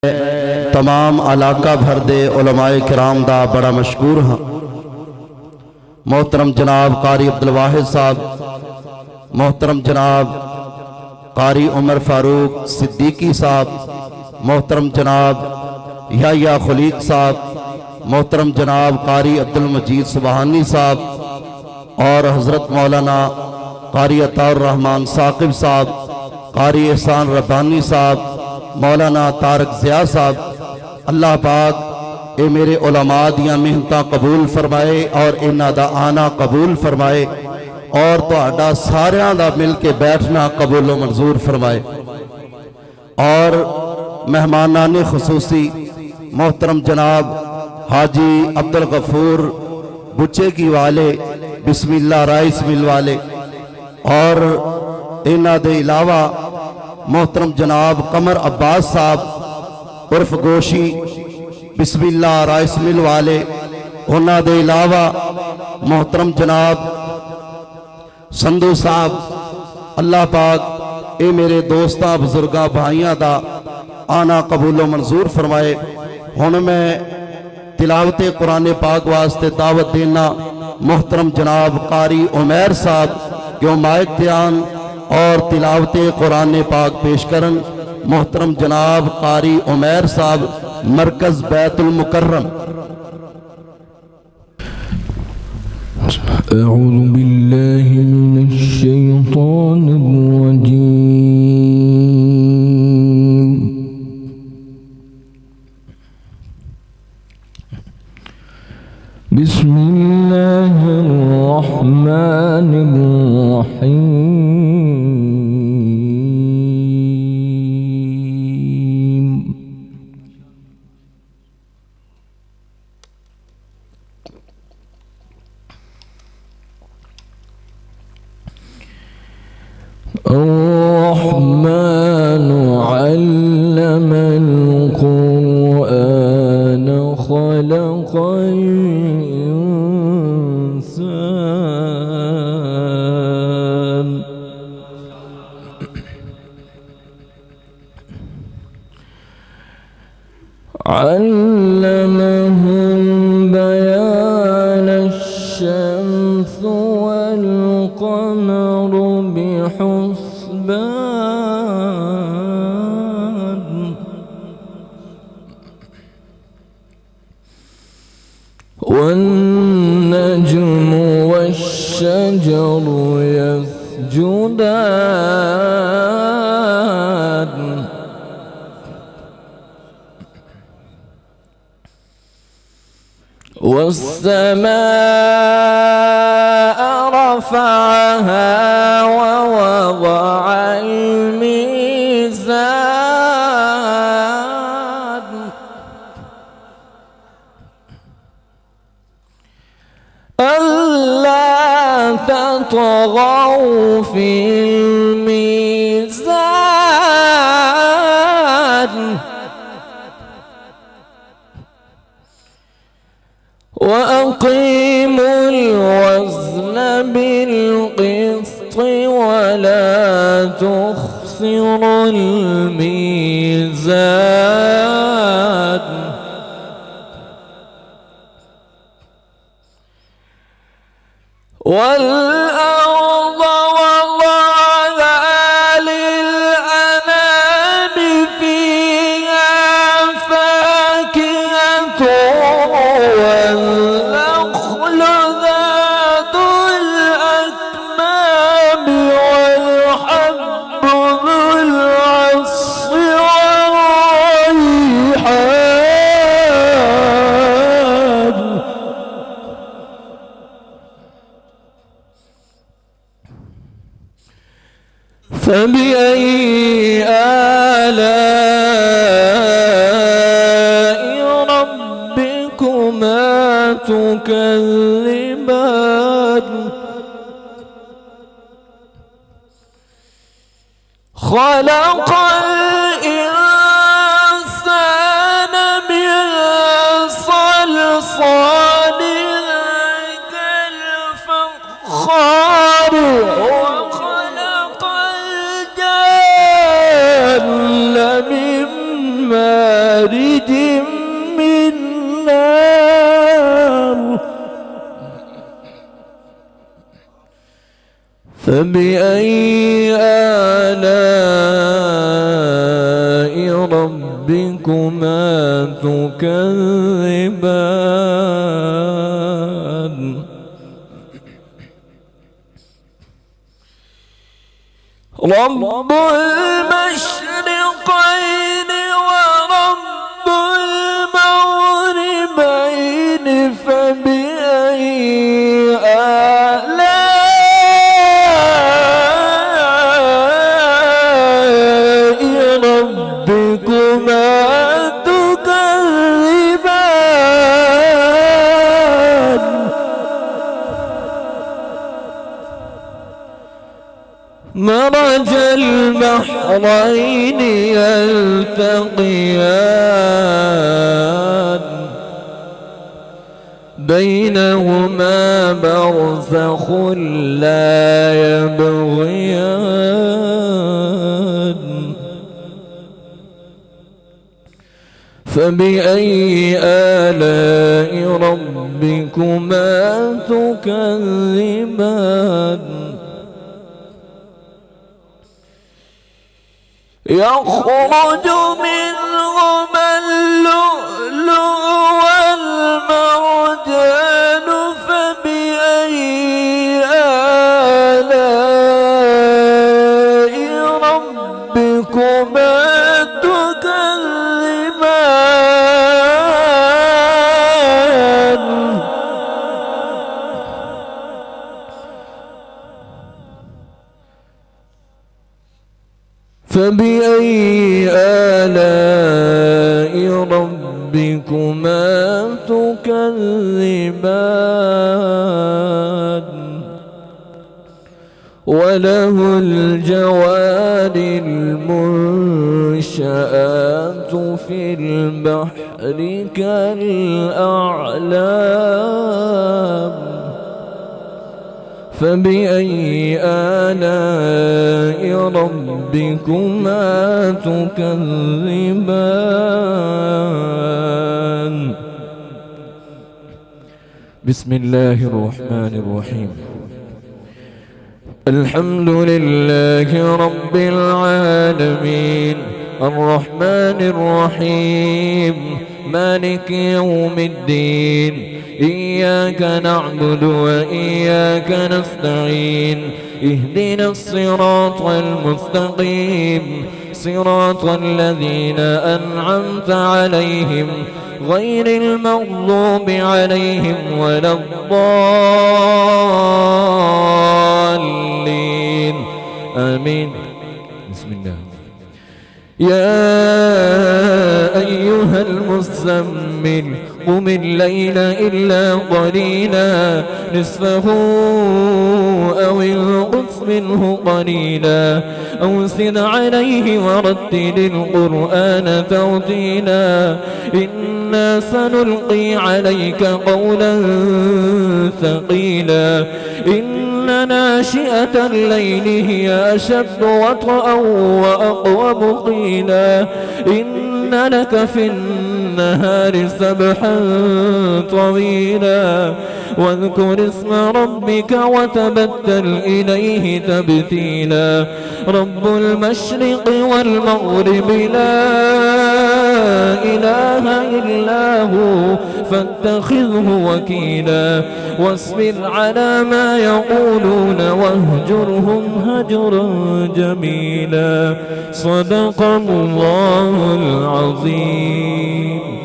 मैं तमाम इलाका भर दे उलमाए किराम दा बड़ा मशकूर हाँ। मोहतरम जनाब कारी अब्दुल वाहिद साहब, मोहतरम जनाब कारी उमर फारूक सिद्दीकी साहब, मोहतरम जनाब याह्या खलीक साहब, मोहतरम जनाब कारी अब्दुल मजीद सुबहानी साहब और हज़रत मौलाना कारी अताउर रहमान साकिब साहब, कारी एहसान रब्बानी साहब, मौलाना तारक ज़िया साहब। अल्लाह पाक ये मेरे उलमा दियां मेहनतां कबूल फरमाए और इन्हां दा आना कबूल फरमाए और तुहाडा सारियां दा मिल के बैठना कबूल मंजूर फरमाए। और मेहमानाने खुसूसी मोहतरम जनाब हाजी अब्दुल गफूर बुच्चे की वाले बिस्मिल्लाह राइस मिल वाले और इन्हां दे इलावा मोहतरम जनाब कमर अब्बास साहब उर्फ गोशी बिस्मिल्लाह राइस मिल वाले, उन्हां दे इलावा मोहतरम जनाब संधू साहब। अल्लाह पाक ये मेरे दोस्तां बुजुर्गां भाइयां दा आना कबूलो मंजूर फरमाए। हुण मैं तिलावत कुरान पाक वास्ते दावत देना मोहतरम जनाब कारी उमैर साहब क्यों माइक ध्यान और तिलावत कुरान पाक पेश करन। मोहतरम जनाब कारी उमैर साहब मरकज बैतुल मुकर्रम। अऊज़ु बिल्लाहि मिनश शैतानिर रजीम। बिस्मिल्लाहिर रहमानिर रहीम। الرحمن علم القرآن خلق الإنسان علمه بيان الشمس والقمر بحسبان والنجم والشجر يسجدان والسماء رفعها ووضع الميزان ألا تطغوا في الميزان وأقيموا الوزن بالقسط ولا تخسروا الميزان والأرض وضعها للأنام فيها فاكهة والنخل ذات الأكمام والحب ذو العصف والريحان فبأي آلاء ربكما تكذبان خلق الإنسان من صلصال كالفخار وخلق الجن من مارج مارج من نار فبأي آلاء ربكما تكذبان رب المشرقين ورب المغربين فبأي آلاء ربكما تكذبان مرج البحرين يلتقيان بينهما برزخ لا يبغيان فبأي آلاء ربكما تكذبان يخرج منهما اللؤلؤ والمرجان فبأي آلاء ربكما تكذبان فبأي آلاء ربكما تكذبان وله الجوار المنشآت في البحر كالأعلام فبأي آلاء ربكما تكذبان بسم الله الرحمن الرحيم الحمد لله رب العالمين الرحمن الرحيم مالك يوم الدين إياك نعبد وإياك نستعين اهدنا الصراط المستقيم صراط الذين أنعمت عليهم غير المغضوب عليهم ولا الضالين آمين بسم الله يا أيها المزمل قم الليل إلا قليلا نصفه أو انقص منه قليلا أو زد عليه ورتل القرآن ترتيلا إنا سنلقي عليك قولا ثقيلا إن ناشئة الليل هي أشد وطئا وأقوم قيلا إن لك في النهار سبحا طويلا واذكر اسم ربك وتبتل إليه تبتيلا رب المشرق والمغرب لا إله إلا هو فاتخذه وكيلا واصبر على ما يقولون واهجرهم هجرا جميلا صدق الله العظيم.